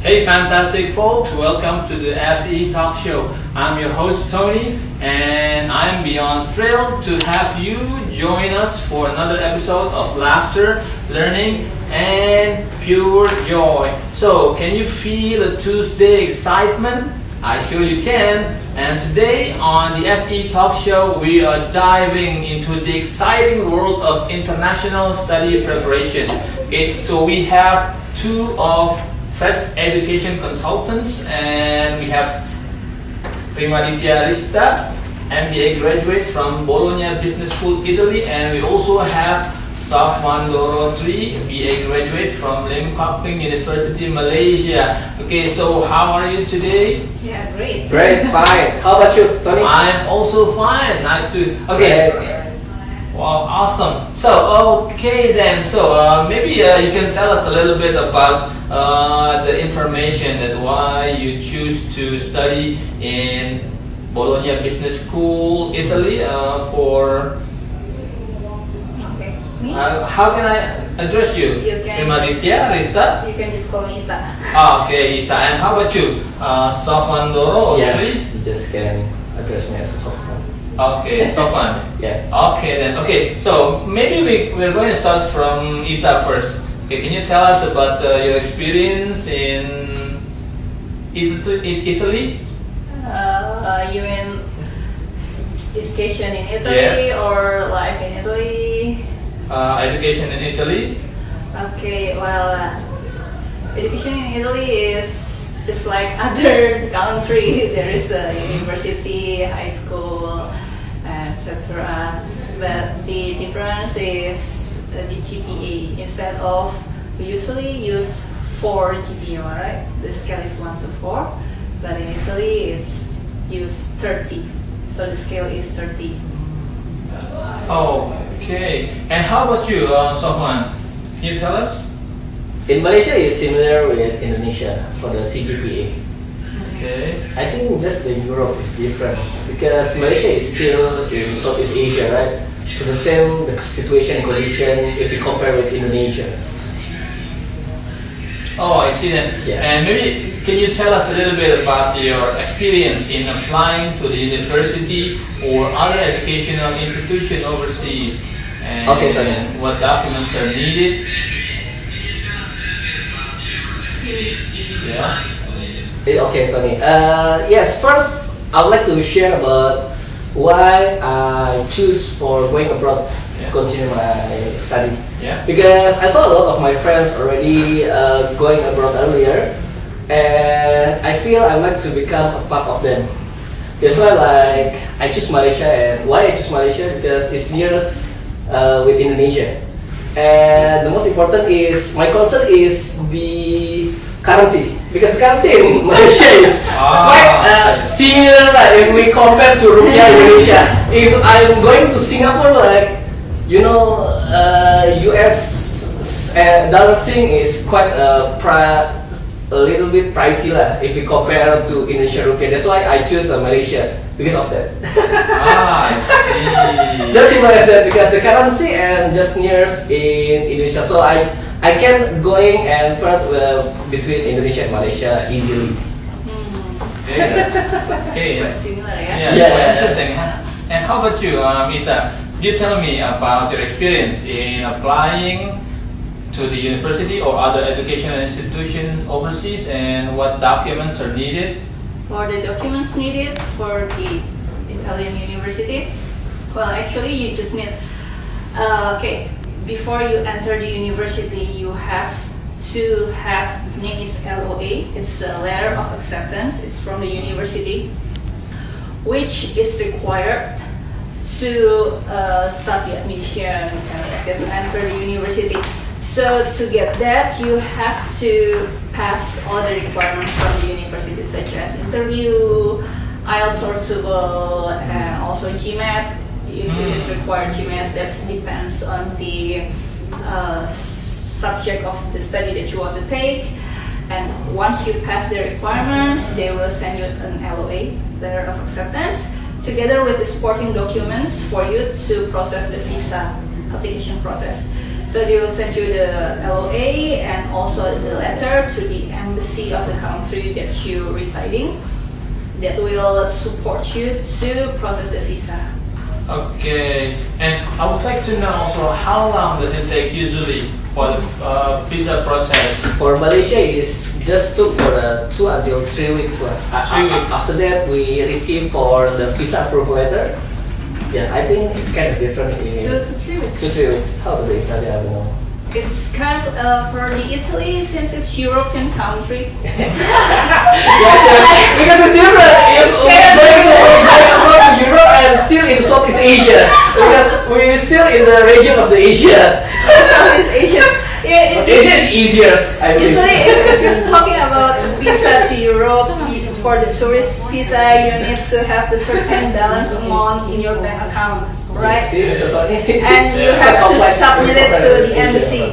Hey, fantastic folks, welcome to the FE Talk Show. I'm your host Tony, and I'm beyond thrilled to have you join us for another episode of laughter, learning, and pure joy. So, can you feel a Tuesday excitement? I sure you can. And today on the FE Talk Show, we are diving into the exciting world of international study preparation. Okay, so we have two of Fresh Education Consultants, and we have Primaditya Rista, MBA graduate from Bologna Business School, Italy, and we also have Safwan Dorotri, BA graduate from Lim Kok Ping University, Malaysia. Okay, so how are you today? Yeah, great. Great, fine. How about you, Tony? I'm also fine. Nice to. Okay. Great. Wow, awesome. So, okay then. So, maybe you can tell us a little bit about the information that why you choose to study in Bologna Business School, Italy, for. Okay. Me? How can I address you? You can Primaditya, Rista? You can just call me Ita. Okay, Ita. And how about you? Sofandoro? Yes, you just can address me as a software. Okay, Sofan. Yes. Okay then. Okay, so maybe we're going to start from Ita first. Okay, can you tell us about your experience in Italy? You mean education in Italy Yes. or life in Italy? Education in Italy? Okay, well, education in Italy is just like other country. There is a university, high school, etc. But the difference is the GPA. Instead of, we usually use 4 GPA, right? The scale is 1 to 4, but in Italy it's use 30. So the scale is 30. Oh, okay. And how about you, Sofwan? Can you tell us? In Malaysia, it's similar with Indonesia for the CGPA. Okay. I think just the Europe is different because Malaysia is still in Southeast Asia, right? So the same the situation and condition if you compare with Indonesia. Oh, I see that. Yes. And maybe can you tell us a little bit about your experience in applying to the university or other educational institution overseas? And Okay, Tony. what documents are needed? Yeah. Okay, Tony. Yes, first I would like to share about why I choose for going abroad to continue my study. Yeah. Because I saw a lot of my friends already going abroad earlier, and I feel I like to become a part of them. That's why, like, I choose Malaysia, and why I choose Malaysia because it's nearest with Indonesia, and the most important is my concern is the currency because the currency in Malaysia is quite similar if we compare to rupiah Indonesia. If I'm going to Singapore, like US dollar Sing is quite a little bit pricey lah if we compare to Indonesia rupiah. That's why I choose Malaysia because of that. I see. Just simple as that because the currency and just nearest in Indonesia, so I can going and front between Indonesia and Malaysia easily. Okay. Quite similar, yeah? Yeah, Yeah. quite interesting. And how about you, Mita? Could you tell me about your experience in applying to the university or other educational institutions overseas and what documents are needed? For the documents needed for the Italian university, well, actually you just need, before you enter the university, you have to have, the name is LOA, it's a letter of acceptance, it's from the university, which is required to start the admission and to enter the university. So to get that, you have to pass all the requirements from the university, such as interview, IELTS or TOEFL, and also GMAT. If it is required GMAT, that depends on the subject of the study that you want to take. And once you pass the requirements, they will send you an LOA, letter of acceptance, together with the supporting documents for you to process the visa application process. So they will send you the LOA and also the letter to the embassy of the country that you're residing that will support you to process the visa. Okay, and I would like to know also how long does it take usually for the visa process? For Malaysia, it's just took for 2 until 3 weeks. 3 weeks. After that, we receive for the visa approval letter. Yeah, I think it's kind of different in 2 to 3 weeks. 2 3 weeks. How about the Italy? I don't know. It's kind of for the Italy, since it's European country. Because it's different. If going to Europe and still in Southeast Asia, because we're still in the region of the Asia. Southeast Asia. Yeah, Asia is easier, I believe. usually, if you're talking about visa to Europe, for the tourist visa, you need to have the certain balance amount in your bank account, right? See, Mr. Tony? And you have to submit it to the embassy,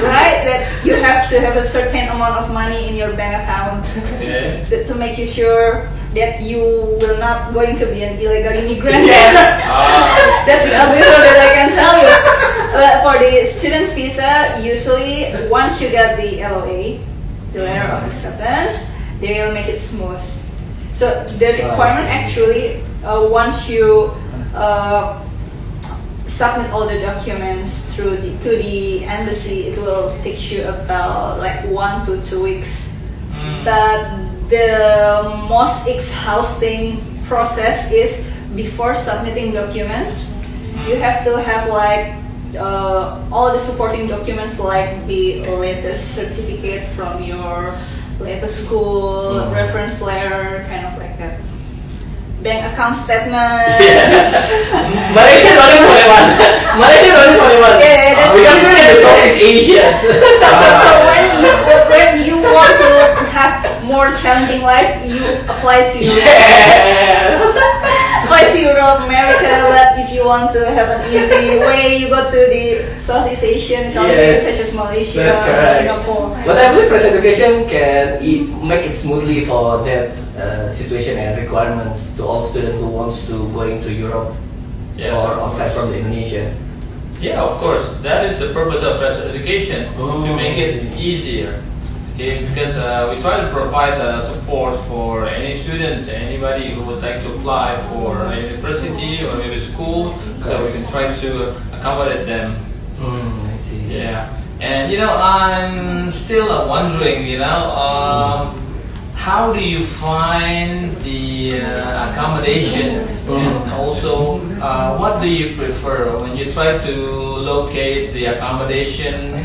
right? That you have to have a certain amount of money in your bank account Okay. to make you sure that you will not going to be an illegal immigrant. That's the only thing that I can tell you. But for the student visa, usually once you get the LOA, the letter of acceptance, they will make it smooth. So the requirement actually, once you submit all the documents to the embassy, it will take you about like 1 to 2 weeks. But the most exhausting process is before submitting documents, you have to have like all the supporting documents like the latest certificate from your latest school, reference letter, kind of like that. Bank account statements. Yes. Malaysia is only 21. Malaysia is only 21. Yeah, that's because we're in the Southeast Asia. So when you want to have more challenging life, you apply to Europe. Yes. Apply to Europe, America. But if you want to have an easy way, you go to the Southeast Asian countries such as Malaysia, That's correct. Singapore. But I believe fresh education can make it smoothly for that situation and requirements to all students who wants to going to Europe Yes, or of outside course. from Indonesia. Yeah, of course. That is the purpose of fresh education, to make it I see. easier. Okay, because we try to provide support for any students, anybody who would like to apply for a university or maybe school, so we can try to accommodate them. I see. Yeah, and I'm still wondering, how do you find the accommodation, and also what do you prefer when you try to locate the accommodation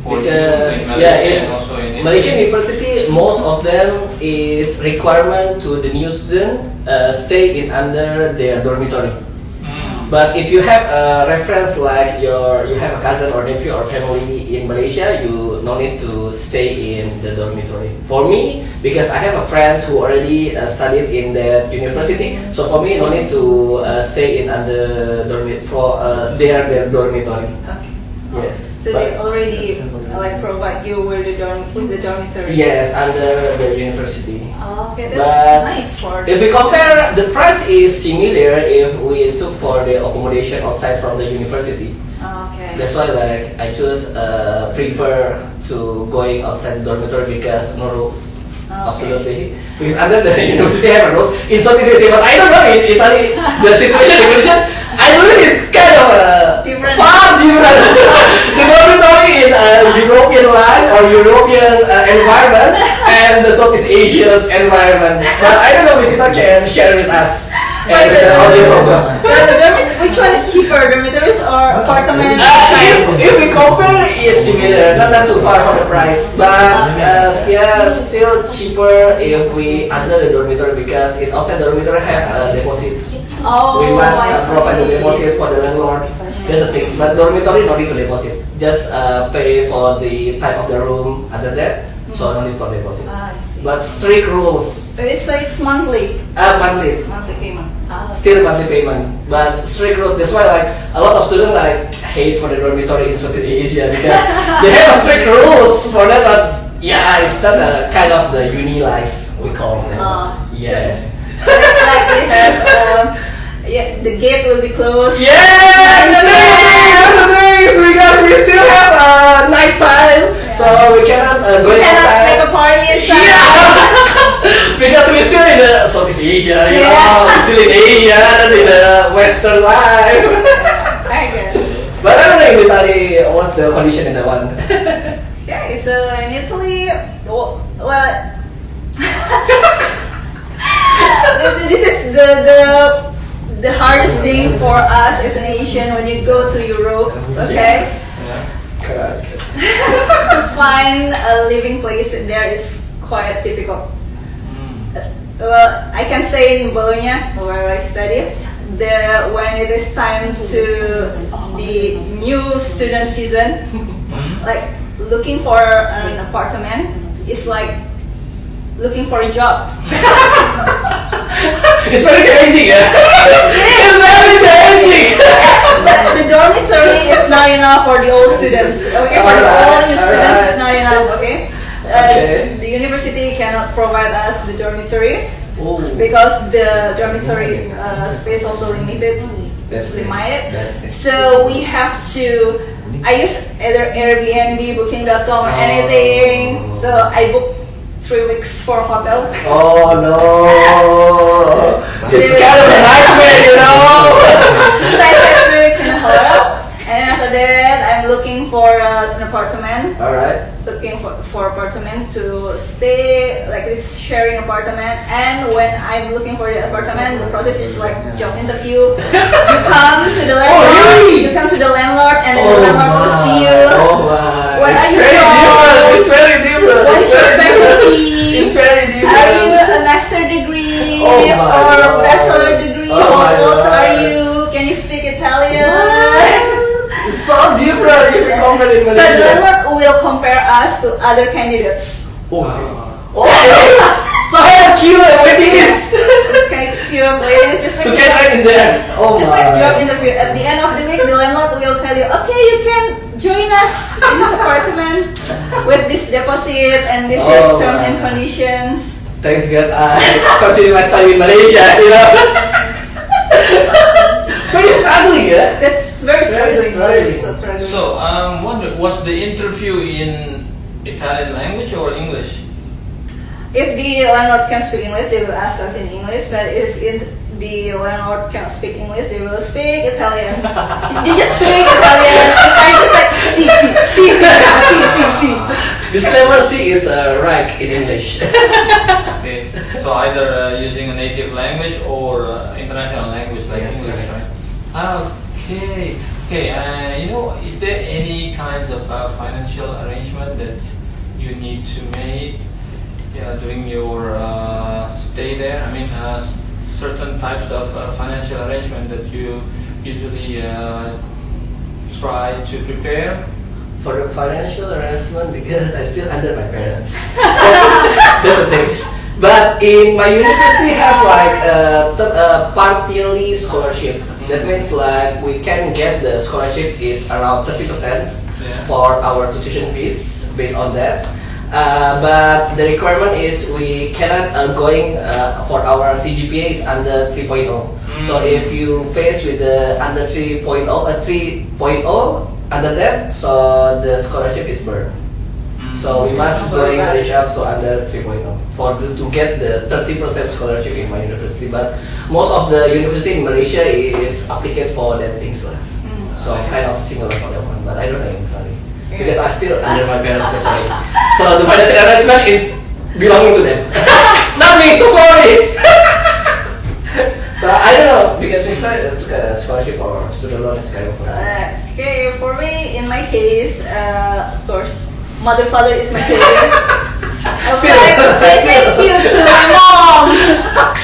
for you in Malaysia and also in Malaysian university, most of them is requirement to the new student stay in under their dormitory. But if you have a reference like you have a cousin or nephew or family in Malaysia, you no need to stay in the dormitory. For me, because I have a friends who already studied in that university, so for me no need to stay in under their dormitory. Okay. Yes. So they already like provide you with the dormitory. Yes, under the university. Oh, okay, that's But nice for. if we compare, the price is similar if we took for the accommodation outside from the university. Okay. That's why like I choose prefer to going outside the dormitory because no rules. Absolutely. Because under the university have rules in Southeast Asia, but I don't know in Italy the situation in Malaysia. I believe it's kind of Different. far different. The dormitory in European land or European environment and the Southeast Asia's environment. But I don't know if Sita can share with us and with the audience also. Which one is cheaper, dormitories or apartments? If we compare, it's similar, not too far from the price, but yeah, still cheaper if we under the dormitory because in outside the dormitory have deposits. Oh, We must I see. provide the deposits for the landlord. That's the thing. But dormitory no need to deposit. Just pay for the type of the room under that. So no need for deposit. I see. But strict rules. So it's monthly. Monthly. Monthly payment. Still monthly payment, but strict rules. That's why like a lot of students like hate for the dormitory in Southeast Asia because they have a strict rules for that. But yeah, it's not a kind of the uni life we call them. Yes. So, like we have Yeah, the gate will be closed. Yeah, the things because we still have night time, so we cannot go We cannot inside. make a party inside. Yeah, because we're still in the Southeast Asia, you Yeah. know, we're still in Asia, not in the Western life. I guess. But I don't know in Italy what's the condition in that one. Yeah, so in Italy, well, this is the hardest thing for us as an Asian when you go to Europe. Okay, Yes. Correct. to find a living place there is quite difficult. Well, I can say in Bologna, where I study, when it is time to the new student season, like looking for an apartment is like looking for a job. It's very challenging, yeah. It's very challenging. The dormitory is not enough for the old students. Okay, for the all new students, it's not enough. Okay. Okay. The university cannot provide us the dormitory Oh. because the dormitory space also limited. That's Limited. nice. That's nice. So we have to. I use either Airbnb, Booking.com, or anything. So I book 3 weeks for hotel. Oh no! It's kind of a nightmare, you know. So I stay 3 weeks in a hotel, and after that I'm looking for an apartment. All right. Looking for apartment to stay, like this sharing apartment. And when I'm looking for the apartment, the process is like job interview. You come to the landlord. really? You come to the landlord, and then the landlord will see you. Oh my! Where It's are you very from? different. It's very different. What is It's your very different. faculty? It's very different. Are you a master degree Oh my or God. bachelor degree? Oh my What are God. you? Can you speak Italian? It's so different if you compare in So the Malaysia. landlord will compare us to other candidates. Oh. So I have queue and waiting list This kind of pure waiting is just like to get right in there. Oh just my. like job interview. At the end of the week, the landlord will tell you, okay, you can join us in this apartment with this deposit and this Oh term and my. conditions. Thanks God, I continue my study in Malaysia, you know. Very struggling, yeah. That's very struggling. Very Struggling. So I'm wondering, was the interview in Italian language or English? If the landlord can speak English, they will ask us in English. But if the landlord cannot speak English, they will speak Italian. They just speak Italian. I'm just like, see. Disclaimer: C is rank in English. Okay, so either using a native language or international language like Yes, English, correct. right? Okay. You know, is there any kinds of financial arrangement that you need to make during your stay there? I mean, certain types of financial arrangement that you usually try to prepare. For the financial arrangement, because I still under my parents. That's the thing. But in my university have like a partially scholarship. That means like we can get the scholarship is around 30% Yeah. for our tuition fees based on that. But the requirement is we cannot going for our CGPA is under 3.0. So if you face with the under 3.0, 3.0 under that, so the scholarship is burned. So we must going reach up to under 3.0 to get the 30% scholarship in my university. But most of the university in Malaysia is applicant for that things lah. So kind of similar for that one, but I don't know in Italy because I still under my parents. So sorry. So the financial arrangement is belonging to them, not me. So sorry. So I don't know because we took a scholarship or student loan. It's kind of. Okay, for me, in my case, of course, mother father is my savior. I would like to say thank you to my mom.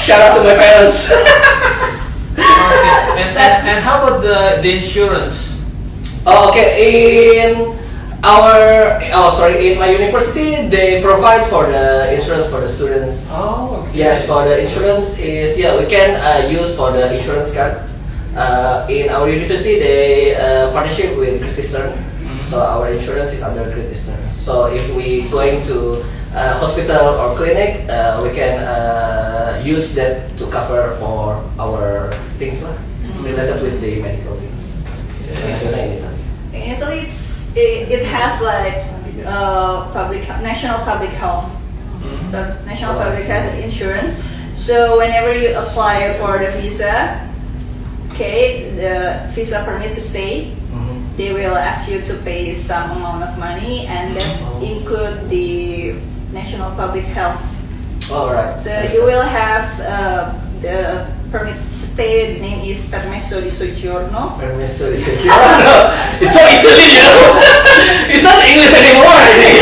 Shout out to my parents. Okay. And how about the insurance? Oh, okay. In my university, they provide for the insurance for the students. Oh, okay. Yes, for the insurance is we can use for the insurance card. In our university, they partnership with Great Eastern, so our insurance is under Great Eastern. So if we going to hospital or clinic, we can use that to cover for our things lah related with the medical things. I don't know in Italy. In Italy, it has like national public health, the national public health insurance. So whenever you apply for the visa, okay, the visa permit to stay, they will ask you to pay some amount of money, and that include the national public health. All right. So you will have the permit stay. The name is permesso di soggiorno. Permesso di soggiorno. It's so Italian, you know. It's not English anymore. I think.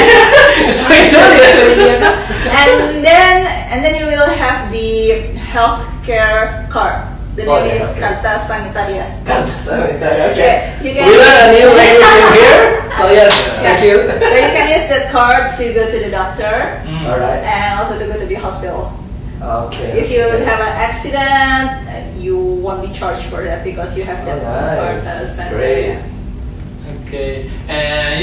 It's so Italian. And then you will have the healthcare card. The name is Carta Sanitaria. Carta Sanitaria. Okay. You can We learn a new language in here. So yes, thank you. So you can use that card to go to the doctor. All right. And also to go to the hospital. Okay. If you have an accident, you won't be charged for that because you have that card. Great. Okay, and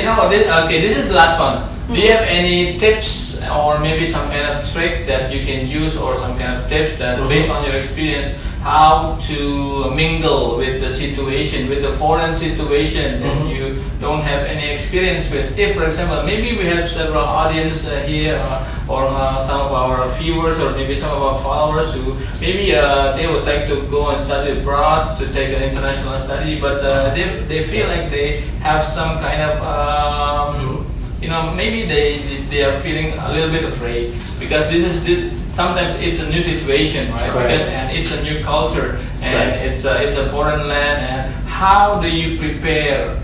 this is the last one. Do you have any tips or maybe some kind of trick that you can use, or some kind of tips that based on your experience, how to mingle with the situation, with the foreign situation that you don't have any experience with? If, for example, maybe we have several audience here, or some of our viewers, or maybe some of our followers who maybe they would like to go and study abroad to take an international study, but they feel like they have some kind of maybe they are feeling a little bit afraid because sometimes it's a new situation, right? Because and it's a new culture, and it's a foreign land. And how do you prepare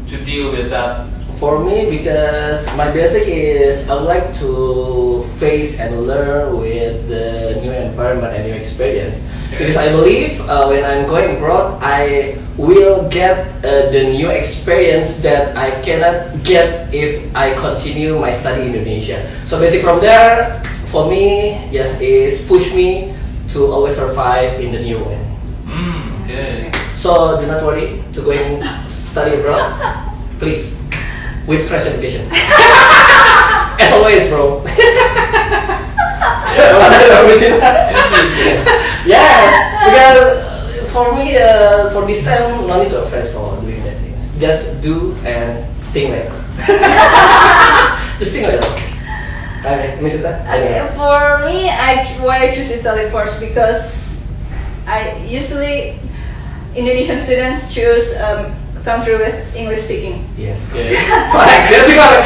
to deal with that? For me, because my basic is I would like to face and learn with the new environment and new experience. Because I believe when I'm going abroad, I will get the new experience that I cannot get if I continue my study in Indonesia. So basically from there, for me, is push me to always survive in the new one. Okay. So do not worry to go and study abroad, please, with fresh education. As always, bro. Yes, because for me, for this time, no need to afraid for doing that things. Just do and think later. Just think later. Okay, Miss Ita? Okay, for me, why I choose Italy first, because I usually Indonesian students choose country with English speaking. Yes. Okay. That's a correct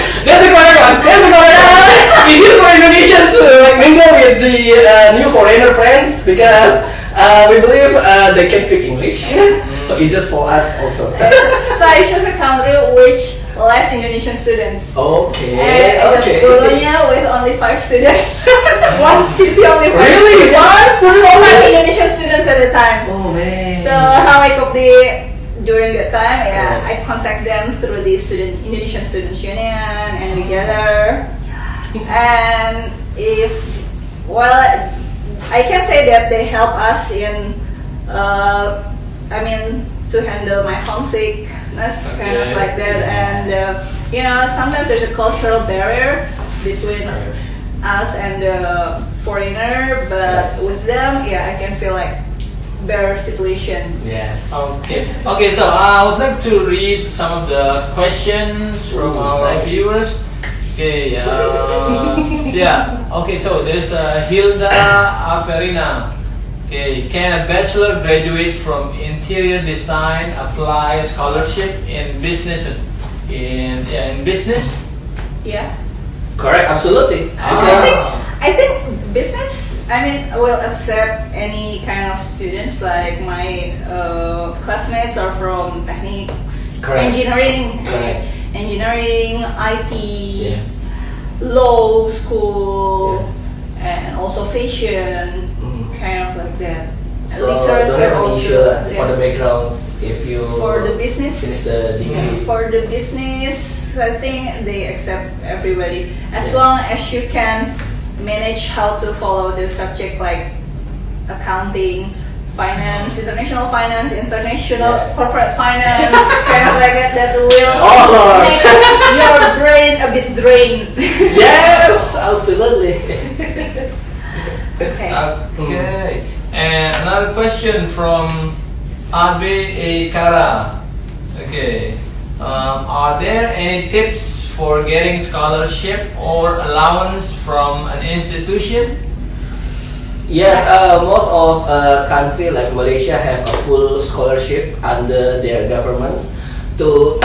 one. It's easy for Indonesians to mingle with the new foreigner friends because we believe they can speak English. So it's just for us also. So I chose a country which less Indonesian students. Okay. And Bologna with only 5 students. One city only 5 Really? students. 5 Indonesian students at a time. Oh man. So how I cope during that time, I contact them through the Indonesian Students Union, and we gather. And I can say that they help us in, to handle my homesickness, kind of like that. And sometimes there's a cultural barrier between us and the foreigner, but with them, I can feel like better situation. Yes. Okay. So I would like to read some of the questions from our viewers. Okay. Okay. So there's Hilda Averina. Okay. Can a bachelor graduate from interior design apply scholarship in business? In business? Yeah. Correct. Absolutely. I think business, will accept any kind of students. Like my classmates are from techniques, engineering, IT, law school, and also fashion, kind of like that. So literature also for the backgrounds if you for the business finish the degree. For the business, I think they accept everybody as long as you can manage how to follow the subject like accounting, finance, international corporate finance, kind of like that will make your brain a bit drained. Yes, absolutely. Okay. Okay. And another question from Abe Kara. Okay. Are there any tips for getting scholarship or allowance from an institution? Yes, most of country like Malaysia have a full scholarship under their governments. To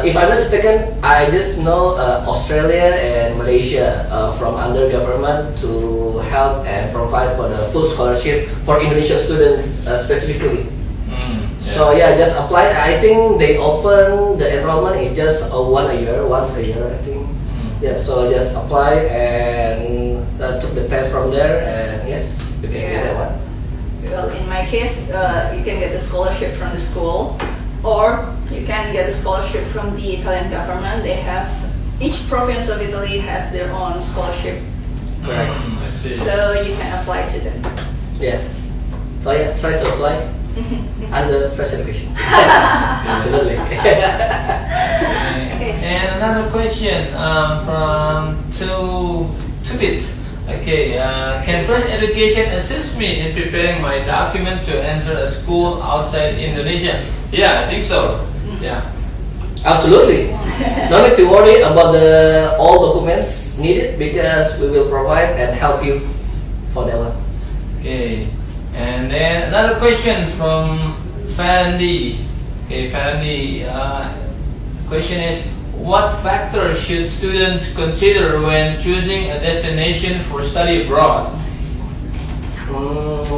if I'm not mistaken, I just know Australia and Malaysia from under government to help and provide for the full scholarship for Indonesian students specifically. So yeah, just apply. I think they open the enrollment in just once a year. I think. Yeah, so just apply and took the test from there, and yes, you can get that one. Well, in my case, you can get the scholarship from the school, or you can get a scholarship from the Italian government. They have each province of Italy has their own scholarship, Correct. I see. so you can apply to them. Yes. So yeah, try to apply under fresh education. Absolutely. Okay. And another question from Tubit. Okay, can Fresh Education assist me in preparing my document to enter a school outside Indonesia? Yeah, I think so. Yeah. Absolutely. No need to worry about the all documents needed because we will provide and help you for that one. Okay. And then another question from Fandi. Okay, Fandi. Question is, what factors should students consider when choosing a destination for study abroad?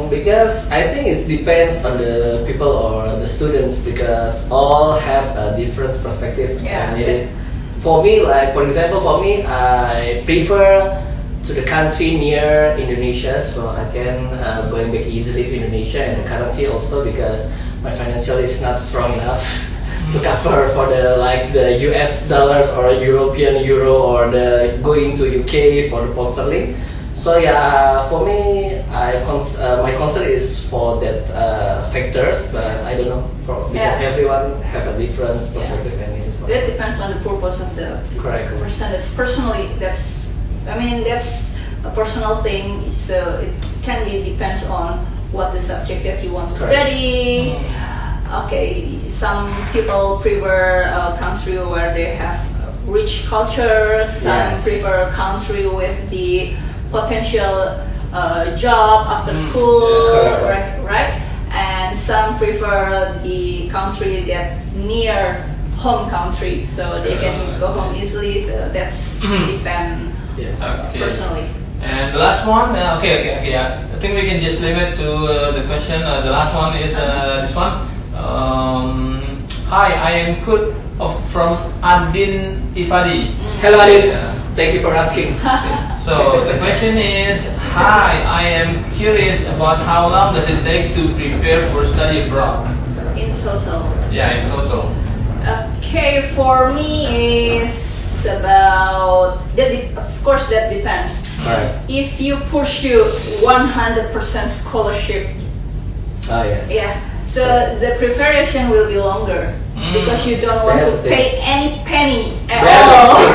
Because I think it depends on the people or the students because all have a different perspective Yeah. and needed. For me, like for example, for me, I prefer to the country near Indonesia, so I can going back easily to Indonesia and the currency also because my financial is not strong enough to cover for the like the US dollars or European euro or the going to UK for the pound sterling. So yeah, for me, my concern is for that factors, but I don't know because everyone have a different perspective and need for That depends on the purpose of the Correct. person. That's a personal thing. So it can be depends on what the subject that you want to Correct. study. Okay, some people prefer a country where they have rich culture. Some Yes. prefer a country with the potential job after school, Correct. right? And some prefer the country that near home country, so they can go home easily. So that's depend Yes. Okay. personally. And the last one, okay. I think we can just limit to the question. The last one is this one. Hi, I am Kut from Adin Ifadi. Hello, Adit. Yeah. Thank you for asking. Okay. So the question is, hi, I am curious about how long does it take to prepare for study abroad? In total. Yeah, in total. Okay, for me is about of course that depends. Right. If you pursue 100% scholarship, Oh yes. yeah, so the preparation will be longer because you don't want That's to the pay any penny at Yeah. all.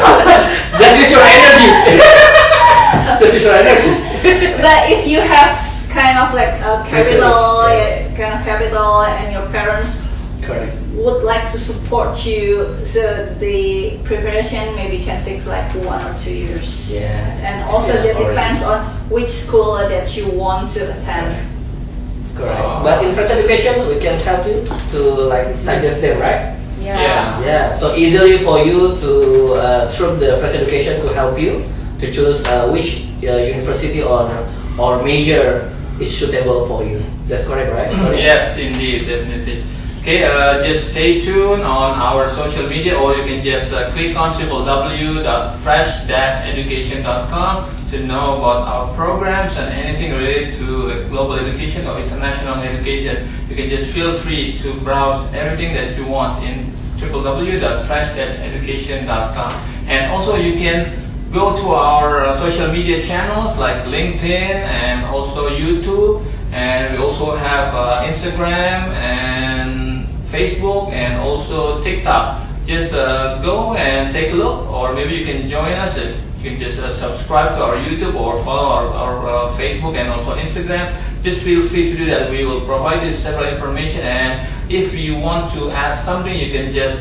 Just use your energy. Just use your energy. But if you have kind of like a capital, Yes. kind of capital, and your parents Correct. would like to support you, so the preparation maybe can take like 1 or 2 years. Yeah. And also Yeah, that depends on which school that you want to attend. Correct. But in first education, we can help you to like suggest them, right? Yeah. Yeah. So easily for you to through the first education to help you to choose which university or major is suitable for you. That's correct, right? Yes, indeed, definitely. Okay, just stay tuned on our social media, or you can just click on www.fresh-education.com to know about our programs and anything related to global education or international education. You can just feel free to browse everything that you want in www.fresh-education.com. And also you can go to our social media channels like LinkedIn and also YouTube, and we also have Instagram and Facebook and also TikTok. Just go and take a look, or maybe you can join us at You can just subscribe to our YouTube or follow our Facebook and also Instagram. Just feel free to do that. We will provide you several information, and if you want to ask something, you can just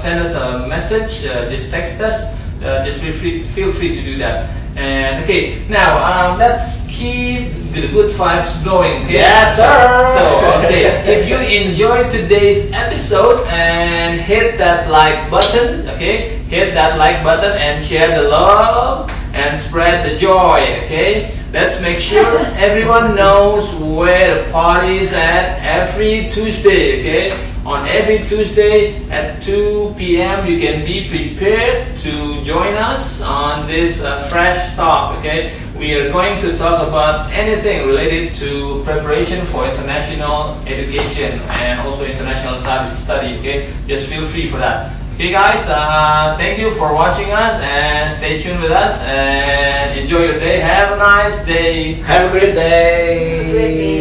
send us a message, just text us. Just feel free to do that. And okay, now let's keep the good vibes going. Okay? Yes, sir. So okay, if you enjoyed today's episode, and hit that like button, okay, hit that like button and share the love and spread the joy. Okay, let's make sure everyone knows where the party is at every Tuesday. Okay. On every Tuesday at 2 p.m. you can be prepared to join us on this fresh talk. Okay, we are going to talk about anything related to preparation for international education and also international study. Okay, just feel free for that. Okay guys, thank you for watching us, and stay tuned with us and enjoy your day. Have a nice day. Have a great day. Have a great day.